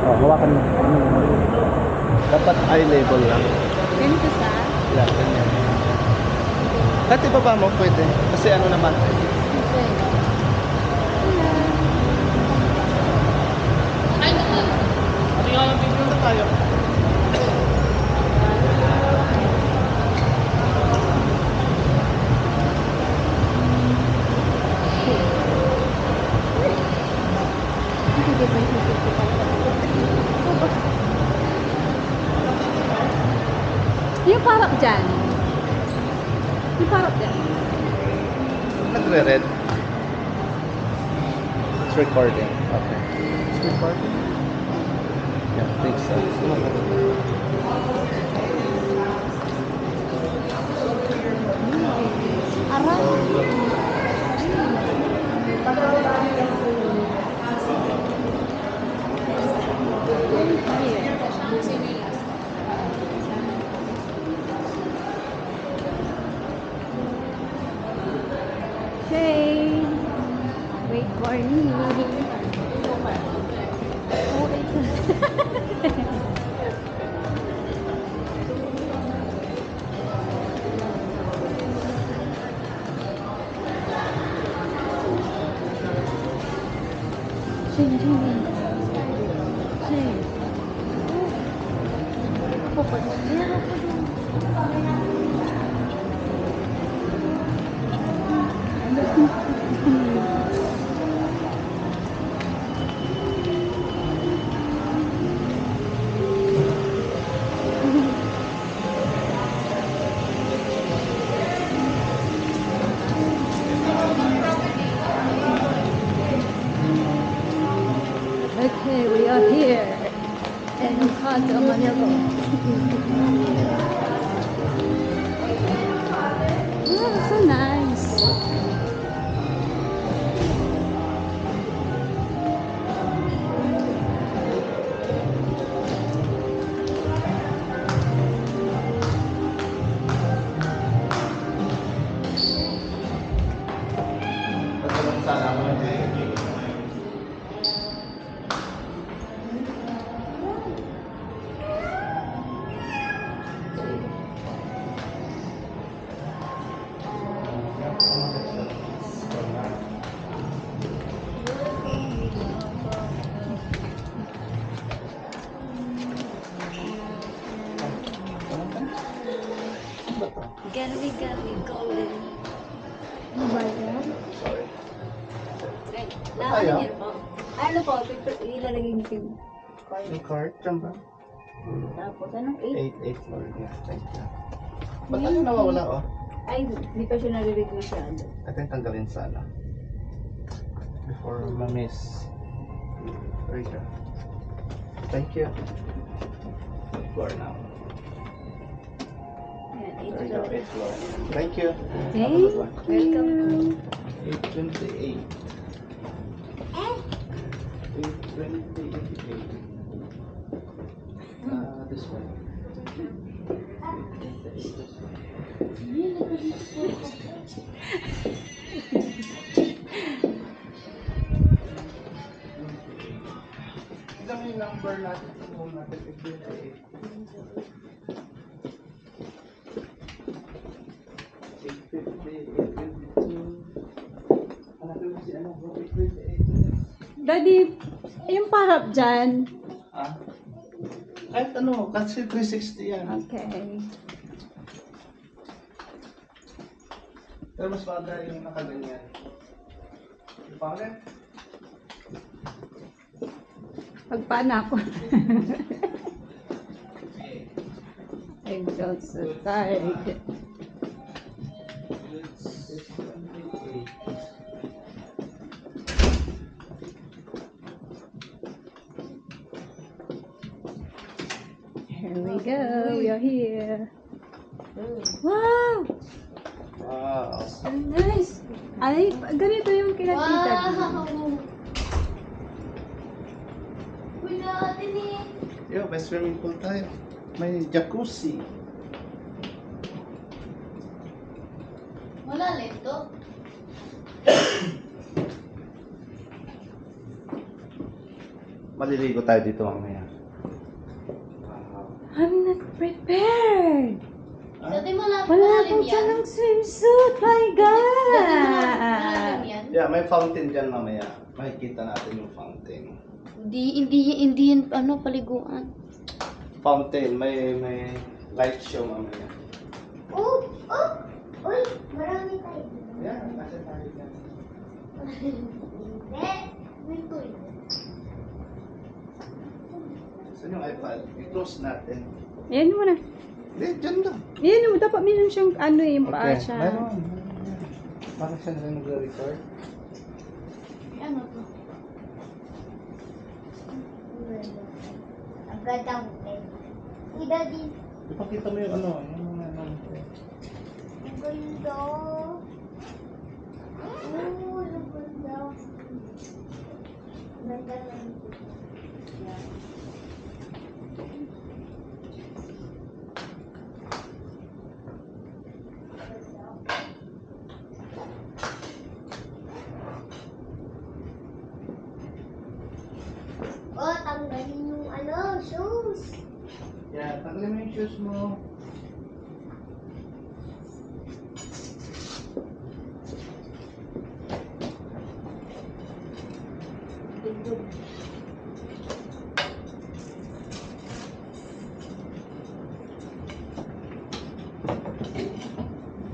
Oh, hawakan mo. Dapat eye level lang. Ganito sa? Yeah, ganyan. Kahit ibaba mo, pwede. Kasi ano naman. Okay. Ano yung video na tayo? Yung parang dyan. Yung parang dyan. Nagre-red. It's recording. Okay. It's recording? Yeah, I think so. Hey, wait for me. Sing, sing, sing. Ako pa din. Okay, we are here. And Okada Manila. Oh, so nice. Gary Golden. Ano ba yan? Ayaw. Niyo po. Ano po, ilalagay niyo yung Yung card, dyan ba? tapos anong 8? 884. Yeah, thank you. Ba't ano nawawala, oh? Ay, hindi pa siya narinig masyado. Ito yung tanggalin sana. Before ma-miss. There you go. Thank you. For now. Ayan, There you go, 8 8 floor. Thank you. Thank Have a good one. you. 828. 828. This one. Ilang yung number natin sa phone natin? 828. 850, 852. Hanapin mo si ano, 828. Daddy, yung parap dyan. Ah? Kahit ano, kasi 360 yan. Okay. Pero mas maganda yung nakaganyan. You found it? Pagpana ko. I'm so tired. Here we go. We are here. Wow! Wow. So nice. Ay, ganito yung kinakita. Wow! Wala natin eh. Yo, may swimming pool tayo. May jacuzzi. Wala lento. Maliligo tayo dito mamaya. I'm not prepared. Dati malapit Wala malalim akong yan. dyan ng swimsuit. My God! Malalim yan. Yeah, may fountain dyan mamaya. Makikita natin yung fountain. Hindi yan, paliguan. Fountain, may light show mamaya. Oh! Oh! Uy! Marami tayo. Yeah, nasa tayo dyan. Hindi. Wito yun. Saan yung iPad? I-close natin. Ayan mo na. Hindi, dyan lang. Ayan mo. Dapat meron siyang yung paa siya. Meron. Bakit siya na nag-record? Ano to? Agad ang Uy, daddy. Ipakita mo yung ano. Yung mga ano. Ang ganda. Oh, ang ganda. Ang ganda lang. Yan. Oh, tanggalin yung shoes. Yeah, tanggalin mo yung shoes mo.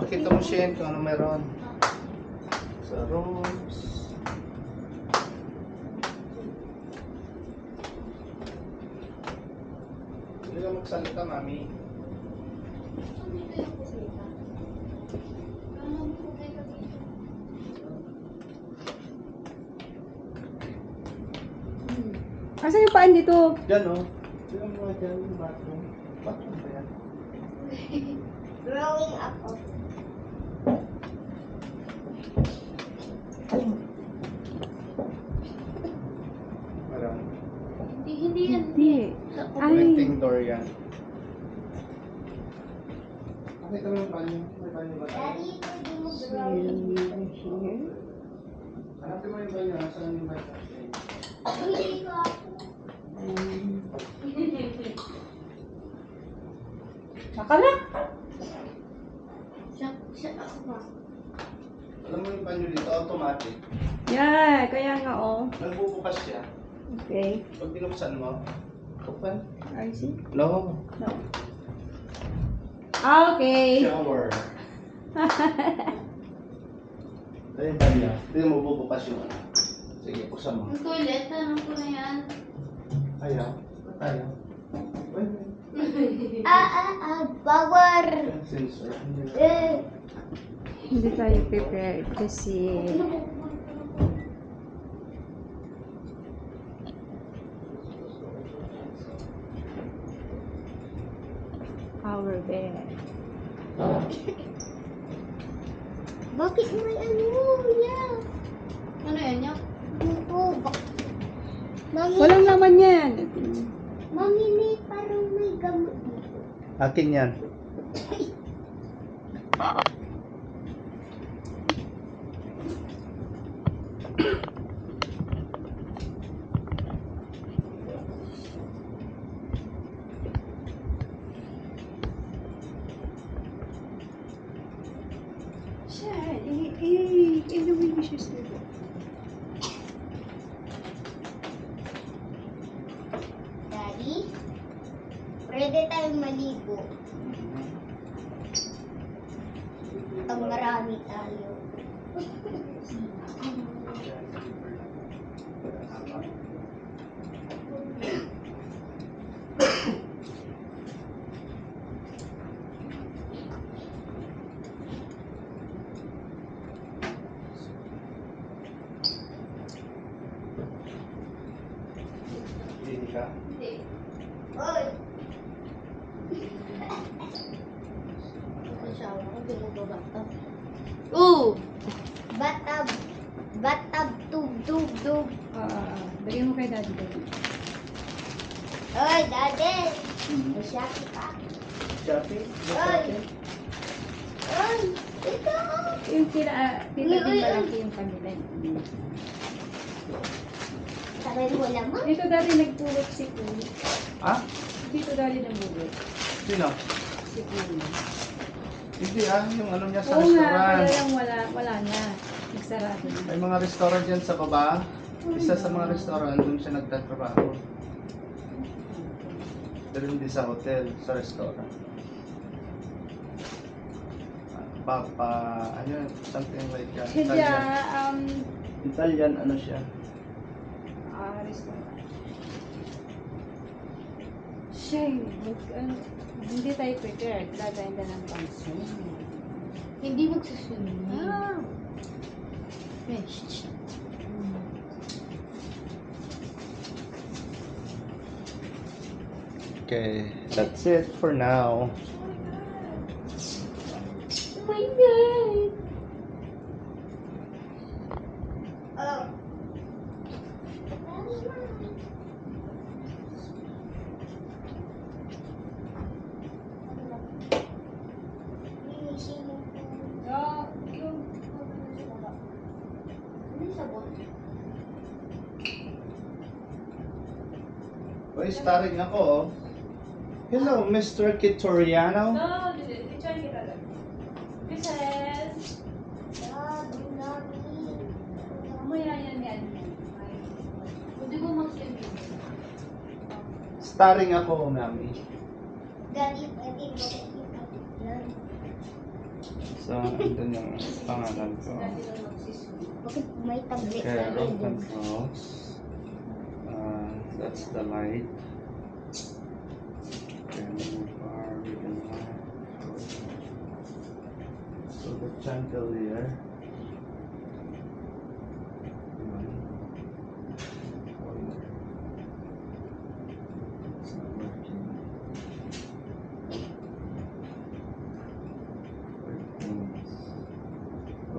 Pakita mo siya kung ano meron. Sa rooms. Hindi ka magsalita, mami. Asan yung paan dito? Diyan o. Diyan mo dyan yung bathroom. Bathroom ba yan? Growing up. Meron. Hindi yan. Hindi. Ay. Connecting door yan. Pakita mo yung banyo. May banyo ba? Daddy, pwede mo growing. Here. Hanapin mo yung banyo. Saan yung banyo? Hindi ko ako. Saka na. Siya ako ba? Alam mo yung banyo dito, automatic. Yeah, kaya nga oh. Nagbubukas siya. Okay. Pag binuksan mo, open. I see. No. No. Okay. Shower. Ito yung banyo. Hindi mo bubukas yung ano. Sige, buksan mo. Ang toilet, tanong ko na yan. Ayaw. Ayaw. Wait, wait. Power. Sensor. Hindi tayo prepared kasi our bed. Bakit may yan? Ano yan, Yak? Mami, Walang laman yan. mami, may parang may gamot dito. Akin yan. Siya, inuwi ko siya sa Daddy, pwede tayong maligo. Pag marami tayo. Hindi siya. Oy! Asawa ko, pinagbabatap. Ooh! Batab! Batab! Tub! Tub! Tub! Lagyan mo kay daddy. Oy, daddy! Masyaki pa. Shopping? Oy! Oy! Ito! Yung tita Uy, din uy, malaki yung kanila. Sa Sabi mo naman. Dito dati nagpulot si Kun. Ha? Dito dati nagpulot Sino? si Kun. Hindi yung ano niya sa Oo nga, restaurant. kaya lang wala na. Nagsarado na. May mga restaurant dyan sa baba. Isa sa mga restaurant, doon siya nagtatrabaho. Pero hindi sa hotel, sa restaurant. Ano, something like that. Kaya, Italian, ano siya? restaurant. Shame. Hindi tayo prepared. Lagayin na ng pansin. Hindi magsusunod. Fish. Okay, that's it for now. Oh my God. Oh. Uy, starring ako, oh. Hello, Mr. Kitoriano. No, picture kita lang. Kisses! Mamaya yan. Hindi mo mag-send. Starring ako, mami. So, andun yung pangalan ko. Bakit may tablet Okay, na roll rin? controls. That's the light. Okay, move our ribbon light. So the chandelier. It's not working.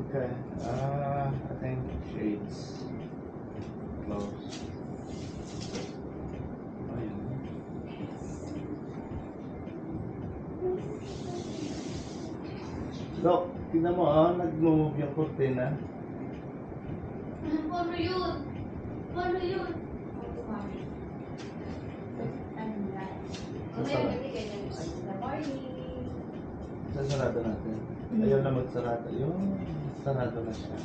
Okay, I think shades close. Ayan. Dok, tingnan mo nag-move yung kurtina. Paano yun? Paano yun? Sasarado natin. Ayaw na magsarado. Yung sarado na siya.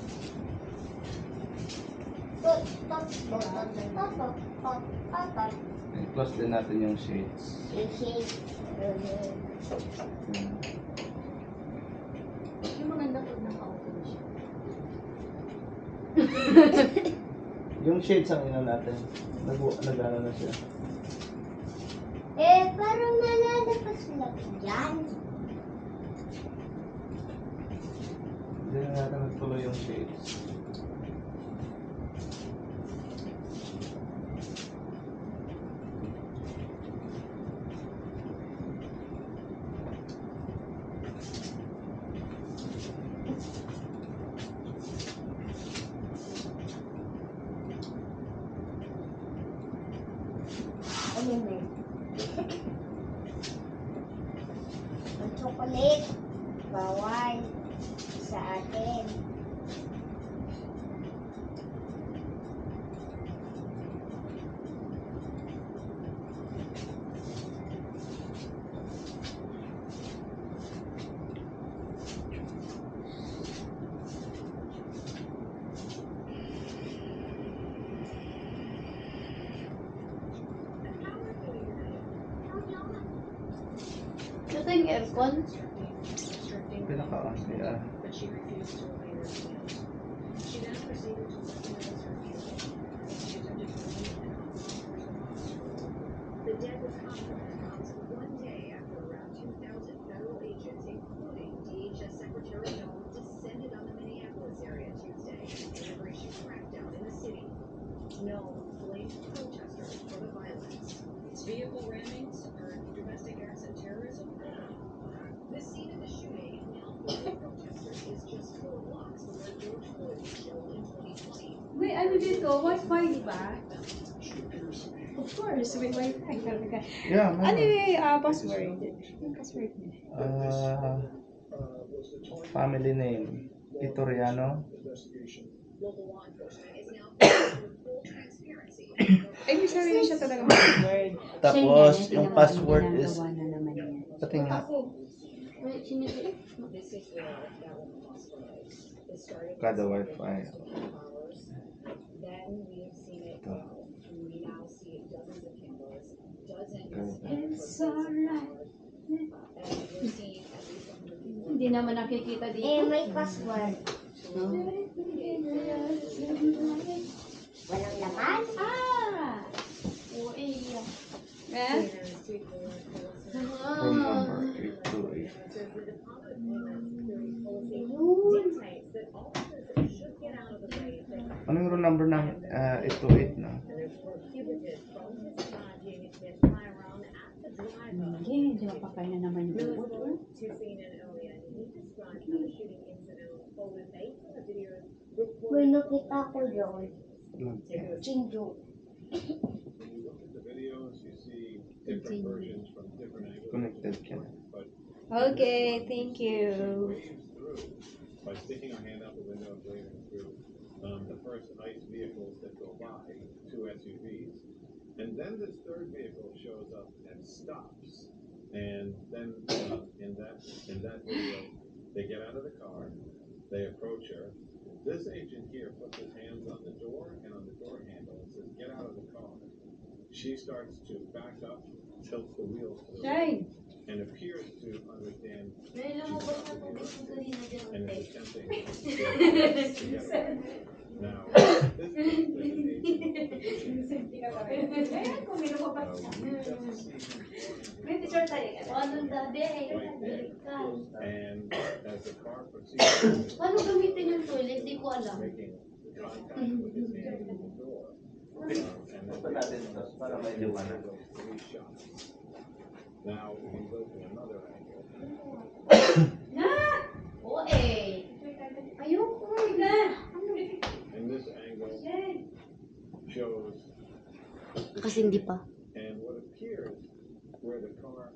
I-close din natin yung shades. Yung maganda po nakaupo siya. Yung shades ang ina natin. Nag-ano na siya. Parang nalalapas lang yan. Hindi na natin nagtuloy yung shades. Ano yun? Ang chocolate. Bawal. Sa atin. Ito yung aircon. Pinaka-on. Yeah. But she refused to obey her commands. She then proceeded to weaponize her vehicle. She attempted to leave and unlock her. The dead was confident comes one day after around 2,000 federal agents, including DHS Secretary Noem, descended on the Minneapolis area Tuesday in an immigration crackdown in the city. Noem blamed protesters for the violence. Its vehicle rammings spurred domestic acts and terrorism. The scene of the shooting now for protesters is just 4 blocks from where George Floyd was killed in 2020. May ano dito, Wi-Fi di ba? Of course, may Wi-Fi talaga. Yeah, Ano meron. yung password? Yung password niya. Family name. Kitoriano. Local law enforcement is now faced with full transparency. Ay, may sarili siya talaga password. Tapos, yung password is, ginagawa na naman niya. pati nga, Ako. Wait, sinisi. This is where that one possible. It started kada with wifi. hours. Then we have seen it grow. We now see dozens of cameras, dozens It's alright. and we're seeing at least 100 people. Hindi naman nakikita Eh, dito. may password. No? Walang laman? Ah! Oo, eh. Eh? room number 828. Dictates that officers should get out of the way if they Ano yung room number ng 828 na? and there's prohibited from discharging their firearm at the driver. Hindi, hindi mapakain na naman yung Miller's uot. spoke to CNN earlier, and he described how the shooting incident unfolded based on the video May recorded. nakita ko doon. Okay. Chinjo. When you look at the videos, you see different versions from different angles. Connected ka. But Okay, thank you. waves through by sticking our hand out the window and waving through the first ICE vehicles that go by, 2 SUVs. And then this third vehicle shows up and stops. And then in that video, they get out of the car, they approach her. This agent here puts his hands on the door and on the door handle and says, "Get out of the car." She starts to back up, tilts the wheels to the right, Shine. and appears to understand May she's lumabas about na to be tubig ko arrested kanina dyan. and is attempting to get away. Now, this is an agent. We just see May picture tayo. Anong dati? Ayun, balikan. and as the car proceeds, Paano gamitin yung toilet? Di ko alam. making contact with his hand on the door. And Open natin ito para may liwanag. those 3 shots. Now we go to another angle. Oo eh. Ayoko. And this angle shows the Kasi hindi pa. and what appears where the car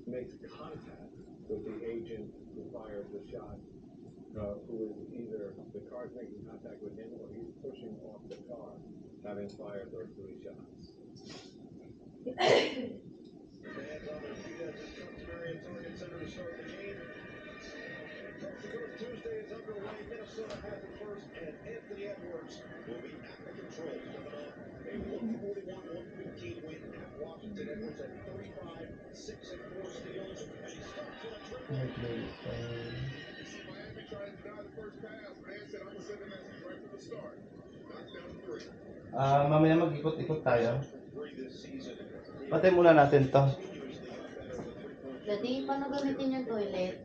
makes contact with the agent who fired the shot, who is either the car's making contact with him or he's pushing off the car, having fired those 3 shots. Fans on their feet as is customary at Target Center to start the game. Coast to Coast Tuesday is underway. Minnesota has it first, and Anthony Edwards will be at the controls coming up. A 141-115 win at Washington. Edwards at 35, 6 and 4 steals, and he stops on a triple. You see Miami trying to deny the first pass, but Ed said, "I'm gonna send a message right from the start." Knockdown 3. Mamaya mag-ikot-ikot tayo. 3 this season. Patay muna natin to. Dati, paano gamitin yung toilet?